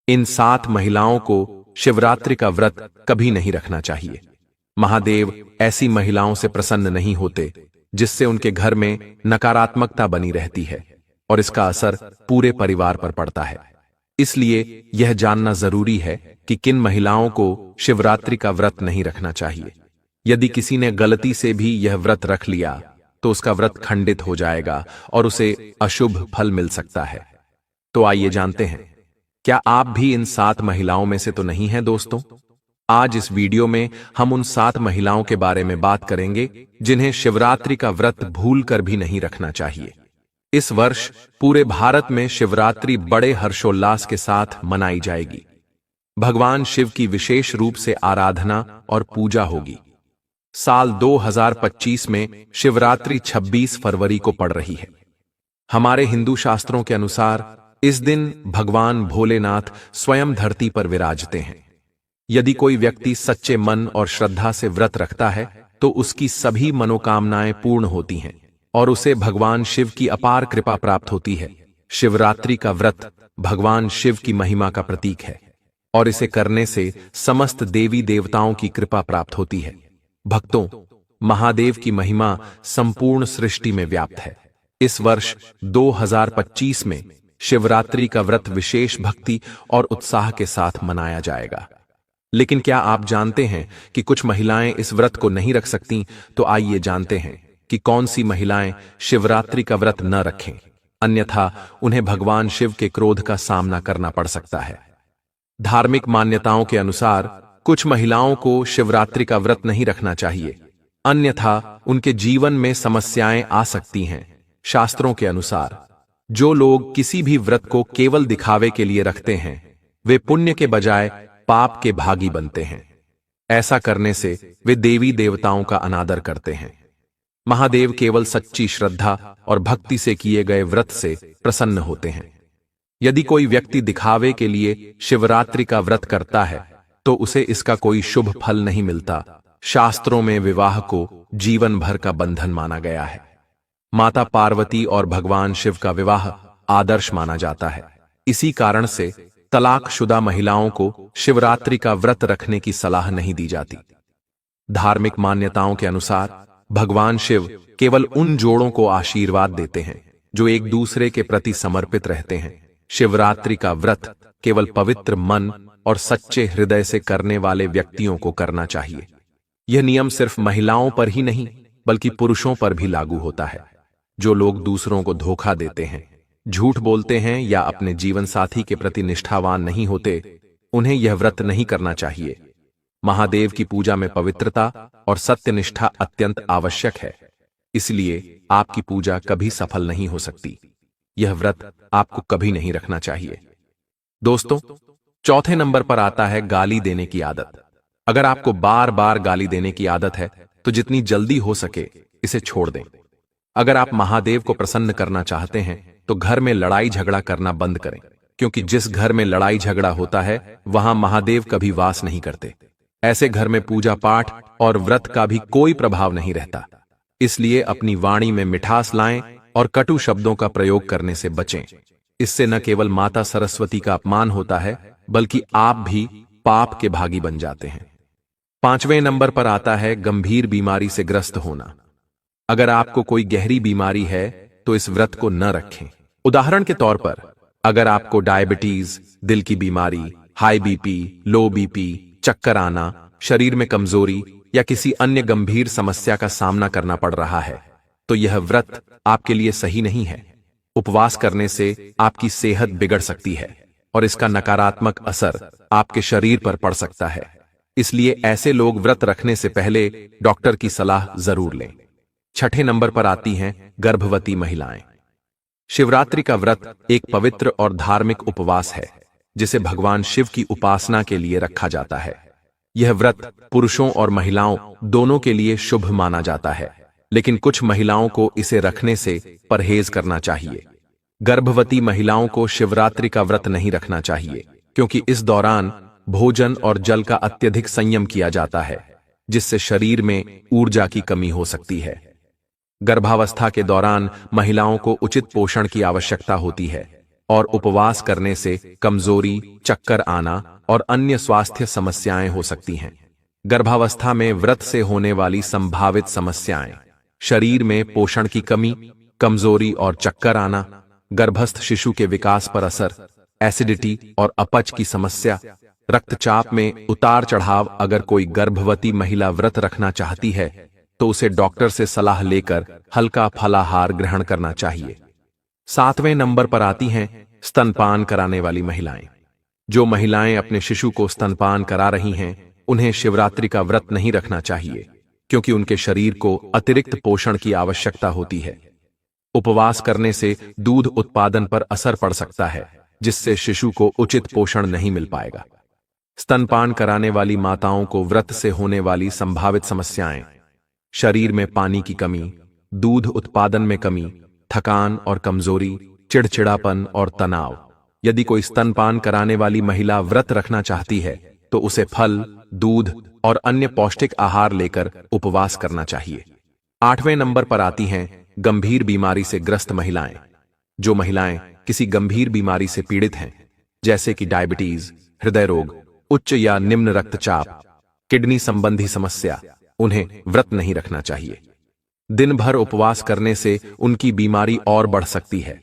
इन 7 महिलाओं को शिवरात्रि का व्रत कभी नहीं रखना चाहिए। महादेव ऐसी महिलाओं से प्रसन्न नहीं होते जिससे उनके घर में नकारात्मकता बनी रहती है और इसका असर पूरे परिवार पर पड़ता है। इसलिए यह जानना जरूरी है कि किन महिलाओं को शिवरात्रि का व्रत नहीं रखना चाहिए। यदि किसी ने गलती से भी यह व्रत रख लिया तो उसका व्रत खंडित हो जाएगा और उसे अशुभ फल मिल सकता है। तो आइए जानते हैं, क्या आप भी इन 7 महिलाओं में से तो नहीं हैं दोस्तों? आज इस वीडियो में हम उन 7 महिलाओं के बारे में बात करेंगे जिन्हें शिवरात्रि का व्रत भूलकर भी नहीं रखना चाहिए। इस वर्ष पूरे भारत में शिवरात्रि बड़े हर्षोल्लास के साथ मनाई जाएगी। भगवान शिव की विशेष रूप से आराधना और पूजा होगी। साल 2025 में शिवरात्रि 26 फरवरी को पड़ रही है। हमारे हिंदू शास्त्रों के अनुसार इस दिन भगवान भोलेनाथ स्वयं धरती पर विराजते हैं। यदि कोई व्यक्ति सच्चे मन और श्रद्धा से व्रत रखता है तो उसकी सभी मनोकामनाएं पूर्ण होती हैं और उसे भगवान शिव की अपार कृपा प्राप्त होती है। शिवरात्रि का व्रत भगवान शिव की महिमा का प्रतीक है और इसे करने से समस्त देवी देवताओं की कृपा प्राप्त होती है। भक्तों, महादेव की महिमा संपूर्ण सृष्टि में व्याप्त है। इस वर्ष 2025 में शिवरात्रि का व्रत विशेष भक्ति और उत्साह के साथ मनाया जाएगा। लेकिन क्या आप जानते हैं कि कुछ महिलाएं इस व्रत को नहीं रख सकती? तो आइए जानते हैं कि कौन सी महिलाएं शिवरात्रि का व्रत न रखें, अन्यथा उन्हें भगवान शिव के क्रोध का सामना करना पड़ सकता है। धार्मिक मान्यताओं के अनुसार कुछ महिलाओं को शिवरात्रि का व्रत नहीं रखना चाहिए, अन्यथा उनके जीवन में समस्याएं आ सकती हैं। शास्त्रों के अनुसार जो लोग किसी भी व्रत को केवल दिखावे के लिए रखते हैं वे पुण्य के बजाय पाप के भागी बनते हैं। ऐसा करने से वे देवी देवताओं का अनादर करते हैं। महादेव केवल सच्ची श्रद्धा और भक्ति से किए गए व्रत से प्रसन्न होते हैं। यदि कोई व्यक्ति दिखावे के लिए शिवरात्रि का व्रत करता है तो उसे इसका कोई शुभ फल नहीं मिलता। शास्त्रों में विवाह को जीवन भर का बंधन माना गया है। माता पार्वती और भगवान शिव का विवाह आदर्श माना जाता है। इसी कारण से तलाकशुदा महिलाओं को शिवरात्रि का व्रत रखने की सलाह नहीं दी जाती। धार्मिक मान्यताओं के अनुसार भगवान शिव केवल उन जोड़ों को आशीर्वाद देते हैं जो एक दूसरे के प्रति समर्पित रहते हैं। शिवरात्रि का व्रत केवल पवित्र मन और सच्चे हृदय से करने वाले व्यक्तियों को करना चाहिए। यह नियम सिर्फ महिलाओं पर ही नहीं बल्कि पुरुषों पर भी लागू होता है। जो लोग दूसरों को धोखा देते हैं, झूठ बोलते हैं या अपने जीवन साथी के प्रति निष्ठावान नहीं होते, उन्हें यह व्रत नहीं करना चाहिए। महादेव की पूजा में पवित्रता और सत्यनिष्ठा अत्यंत आवश्यक है, इसलिए आपकी पूजा कभी सफल नहीं हो सकती। यह व्रत आपको कभी नहीं रखना चाहिए। दोस्तों, चौथे नंबर पर आता है गाली देने की आदत। अगर आपको बार बार गाली देने की आदत है तो जितनी जल्दी हो सके इसे छोड़ दें। अगर आप महादेव को प्रसन्न करना चाहते हैं तो घर में लड़ाई झगड़ा करना बंद करें, क्योंकि जिस घर में लड़ाई झगड़ा होता है वहां महादेव कभी वास नहीं करते। ऐसे घर में पूजा पाठ और व्रत का भी कोई प्रभाव नहीं रहता। इसलिए अपनी वाणी में मिठास लाएं और कटु शब्दों का प्रयोग करने से बचें। इससे न केवल माता सरस्वती का अपमान होता है बल्कि आप भी पाप के भागी बन जाते हैं। 5वें नंबर पर आता है गंभीर बीमारी से ग्रस्त होना। अगर आपको कोई गहरी बीमारी है तो इस व्रत को न रखें। उदाहरण के तौर पर अगर आपको डायबिटीज, दिल की बीमारी, हाई बीपी, लो बीपी, चक्कर आना, शरीर में कमजोरी या किसी अन्य गंभीर समस्या का सामना करना पड़ रहा है तो यह व्रत आपके लिए सही नहीं है। उपवास करने से आपकी सेहत बिगड़ सकती है और इसका नकारात्मक असर आपके शरीर पर पड़ सकता है। इसलिए ऐसे लोग व्रत रखने से पहले डॉक्टर की सलाह जरूर लें। 6ठे नंबर पर आती हैं गर्भवती महिलाएं। शिवरात्रि का व्रत एक पवित्र और धार्मिक उपवास है जिसे भगवान शिव की उपासना के लिए रखा जाता है। यह व्रत पुरुषों और महिलाओं दोनों के लिए शुभ माना जाता है, लेकिन कुछ महिलाओं को इसे रखने से परहेज करना चाहिए। गर्भवती महिलाओं को शिवरात्रि का व्रत नहीं रखना चाहिए क्योंकि इस दौरान भोजन और जल का अत्यधिक संयम किया जाता है, जिससे शरीर में ऊर्जा की कमी हो सकती है। गर्भावस्था के दौरान महिलाओं को उचित पोषण की आवश्यकता होती है, और उपवास करने से कमजोरी, चक्कर आना और अन्य स्वास्थ्य समस्याएं हो सकती हैं। गर्भावस्था में व्रत से होने वाली संभावित समस्याएं: शरीर में पोषण की कमी, कमजोरी और चक्कर आना, गर्भस्थ शिशु के विकास पर असर, एसिडिटी और अपच की समस्या, रक्तचाप में उतार चढ़ाव। अगर कोई गर्भवती महिला व्रत रखना चाहती है तो उसे डॉक्टर से सलाह लेकर हल्का फलाहार ग्रहण करना चाहिए। 7वें नंबर पर आती हैं स्तनपान कराने वाली महिलाएं। जो महिलाएं अपने शिशु को स्तनपान करा रही हैं, उन्हें शिवरात्रि का व्रत नहीं रखना चाहिए, क्योंकि उनके शरीर को अतिरिक्त पोषण की आवश्यकता होती है। उपवास करने से दूध उत्पादन पर असर पड़ सकता है, जिससे शिशु को उचित पोषण नहीं मिल पाएगा। स्तनपान कराने वाली माताओं को व्रत से होने वाली संभावित समस्याएं: शरीर में पानी की कमी, दूध उत्पादन में कमी, थकान और कमजोरी, चिड़चिड़ापन और तनाव। यदि कोई स्तनपान कराने वाली महिला व्रत रखना चाहती है तो उसे फल, दूध और अन्य पौष्टिक आहार लेकर उपवास करना चाहिए। 8वें नंबर पर आती हैं गंभीर बीमारी से ग्रस्त महिलाएं। जो महिलाएं किसी गंभीर बीमारी से पीड़ित हैं, जैसे कि डायबिटीज, हृदय रोग, उच्च या निम्न रक्तचाप, किडनी संबंधी समस्या, उन्हें व्रत नहीं रखना चाहिए। दिन भर उपवास करने से उनकी बीमारी और बढ़ सकती है।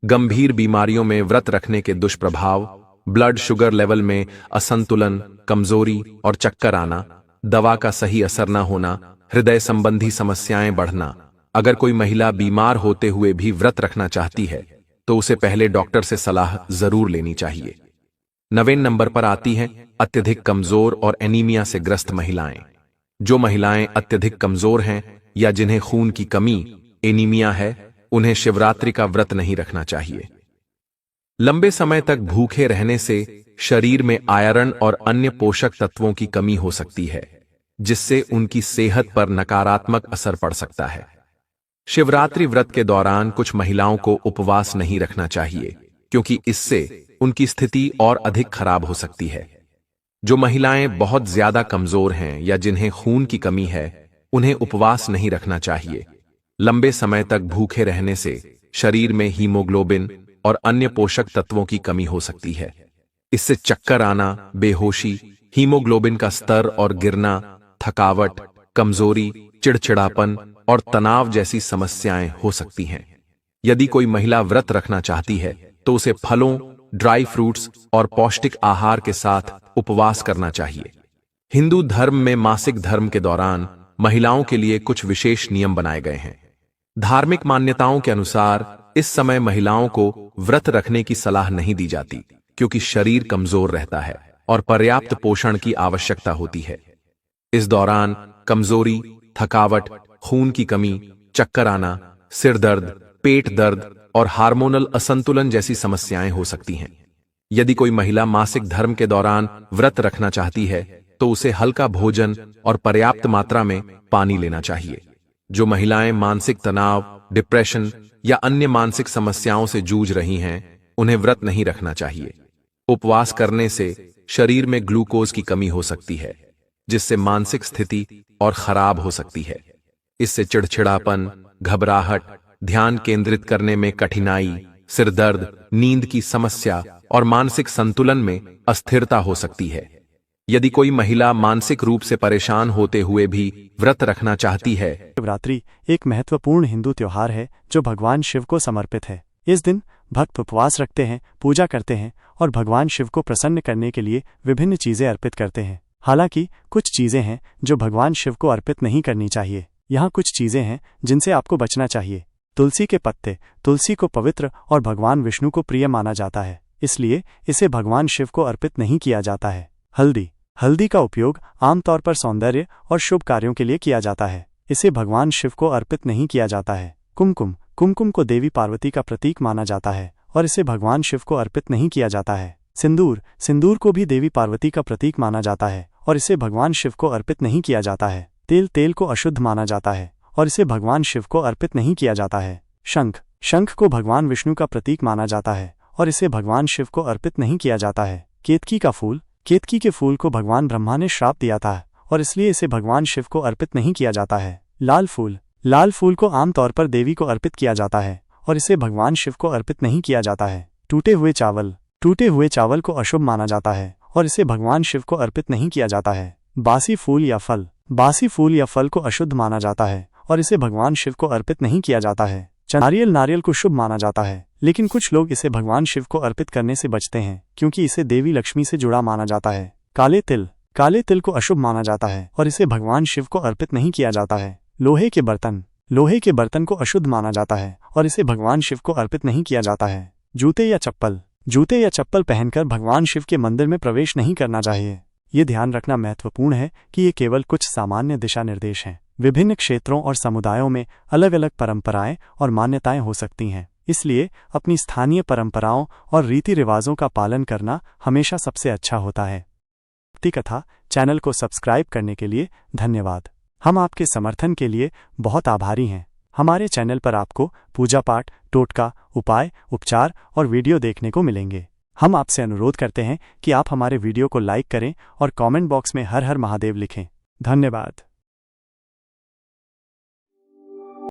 गंभीर बीमारियों में व्रत रखने के दुष्प्रभाव: ब्लड शुगर लेवल में असंतुलन, कमजोरी और चक्कर आना, दवा का सही असर न होना, हृदय संबंधी समस्याएं बढ़ना। अगर कोई महिला बीमार होते हुए भी व्रत रखना चाहती है तो उसे पहले डॉक्टर से सलाह जरूर लेनी चाहिए। 9वें नंबर पर आती हैं अत्यधिक कमजोर और एनीमिया से ग्रस्त महिलाएं। जो महिलाएं अत्यधिक कमजोर हैं या जिन्हें खून की कमी, एनीमिया है, उन्हें शिवरात्रि का व्रत नहीं रखना चाहिए। लंबे समय तक भूखे रहने से शरीर में आयरन और अन्य पोषक तत्वों की कमी हो सकती है, जिससे उनकी सेहत पर नकारात्मक असर पड़ सकता है। शिवरात्रि व्रत के दौरान कुछ महिलाओं को उपवास नहीं रखना चाहिए, क्योंकि इससे उनकी स्थिति और अधिक खराब हो सकती है। जो महिलाएं बहुत ज्यादा कमजोर हैं या जिन्हें खून की कमी है, उन्हें उपवास नहीं रखना चाहिए। लंबे समय तक भूखे रहने से शरीर में हीमोग्लोबिन और अन्य पोषक तत्वों की कमी हो सकती है। इससे चक्कर आना, बेहोशी, हीमोग्लोबिन का स्तर और गिरना, थकावट, कमजोरी, चिड़चिड़ापन और तनाव जैसी समस्याएं हो सकती हैं। यदि कोई महिला व्रत रखना चाहती है तो उसे फलों, ड्राई फ्रूट्स और पौष्टिक आहार के साथ उपवास करना चाहिए। हिंदू धर्म में मासिक धर्म के दौरान महिलाओं के लिए कुछ विशेष नियम बनाए गए हैं। धार्मिक मान्यताओं के अनुसार इस समय महिलाओं को व्रत रखने की सलाह नहीं दी जाती, क्योंकि शरीर कमजोर रहता है और पर्याप्त पोषण की आवश्यकता होती है। इस दौरान कमजोरी, थकावट, खून की कमी, चक्कर आना, सिर दर्द, पेट दर्द और हार्मोनल असंतुलन जैसी समस्याएं हो सकती हैं। यदि कोई महिला मासिक धर्म के दौरान व्रत रखना चाहती है तो उसे हल्का भोजन और पर्याप्त मात्रा में पानी लेना चाहिए। जो महिलाएं मानसिक तनाव, डिप्रेशन या अन्य मानसिक समस्याओं से जूझ रही हैं, उन्हें व्रत नहीं रखना चाहिए। उपवास करने से शरीर में ग्लूकोज की कमी हो सकती है, जिससे मानसिक स्थिति और खराब हो सकती है। इससे चिड़चिड़ापन, घबराहट, ध्यान केंद्रित करने में कठिनाई, सिर दर्द, नींद की समस्या और मानसिक संतुलन में अस्थिरता हो सकती है। यदि कोई महिला मानसिक रूप से परेशान होते हुए भी व्रत रखना चाहती है। शिवरात्रि एक महत्वपूर्ण हिंदू त्योहार है जो भगवान शिव को समर्पित है। इस दिन भक्त उपवास रखते हैं, पूजा करते हैं और भगवान शिव को प्रसन्न करने के लिए विभिन्न चीजें अर्पित करते हैं। हालांकि कुछ चीजें हैं जो भगवान शिव को अर्पित नहीं करनी चाहिए। यहाँ कुछ चीजें हैं जिनसे आपको बचना चाहिए। तुलसी के पत्ते। तुलसी को पवित्र और भगवान विष्णु को प्रिय माना जाता है, इसलिए इसे भगवान शिव को अर्पित नहीं किया जाता है। हल्दी। हल्दी का उपयोग आमतौर पर सौंदर्य और शुभ कार्यों के लिए किया जाता है, इसे भगवान शिव को अर्पित नहीं किया जाता है। कुमकुम। कुमकुम को देवी पार्वती का प्रतीक माना जाता है और इसे भगवान शिव को अर्पित नहीं किया जाता है। सिंदूर। सिंदूर को भी देवी पार्वती का प्रतीक माना जाता है और इसे भगवान शिव को अर्पित नहीं किया जाता है। तेल। तेल को अशुद्ध माना जाता है और इसे भगवान शिव को अर्पित नहीं किया जाता है। शंख। शंख को भगवान विष्णु का प्रतीक माना जाता है और इसे भगवान शिव को अर्पित नहीं किया जाता है। केतकी का फूल। केतकी के फूल को भगवान ब्रह्मा ने श्राप दिया था और इसलिए इसे भगवान शिव को अर्पित नहीं किया जाता है। लाल फूल। लाल फूल को आमतौर पर देवी को अर्पित किया जाता है और इसे भगवान शिव को अर्पित नहीं किया जाता है। टूटे हुए चावल को अशुभ माना जाता है और इसे भगवान शिव को अर्पित नहीं किया जाता है। बासी फूल या फल को अशुद्ध माना जाता है और इसे भगवान शिव को अर्पित नहीं किया जाता है। नारियल को शुभ माना जाता है, लेकिन कुछ लोग इसे भगवान शिव को अर्पित करने से बचते हैं क्योंकि इसे देवी लक्ष्मी से जुड़ा माना जाता है। काले तिल को अशुभ माना जाता है और इसे भगवान शिव को अर्पित नहीं किया जाता है। लोहे के बर्तन को अशुद्ध माना जाता है और इसे भगवान शिव को अर्पित नहीं किया जाता है। जूते या चप्पल पहनकर भगवान शिव के मंदिर में प्रवेश नहीं करना चाहिए। ये ध्यान रखना महत्वपूर्ण है कि ये केवल कुछ सामान्य दिशा निर्देश हैं। विभिन्न क्षेत्रों और समुदायों में अलग अलग परंपराएं और मान्यताएं हो सकती हैं, इसलिए अपनी स्थानीय परंपराओं और रीति रिवाजों का पालन करना हमेशा सबसे अच्छा होता है। भक्ति कथा चैनल को सब्सक्राइब करने के लिए धन्यवाद। हम आपके समर्थन के लिए बहुत आभारी हैं। हमारे चैनल पर आपको पूजा पाठ, टोटका, उपाय, उपचार और वीडियो देखने को मिलेंगे। हम आपसे अनुरोध करते हैं कि आप हमारे वीडियो को लाइक करें और कमेंट बॉक्स में हर हर महादेव लिखें। धन्यवाद।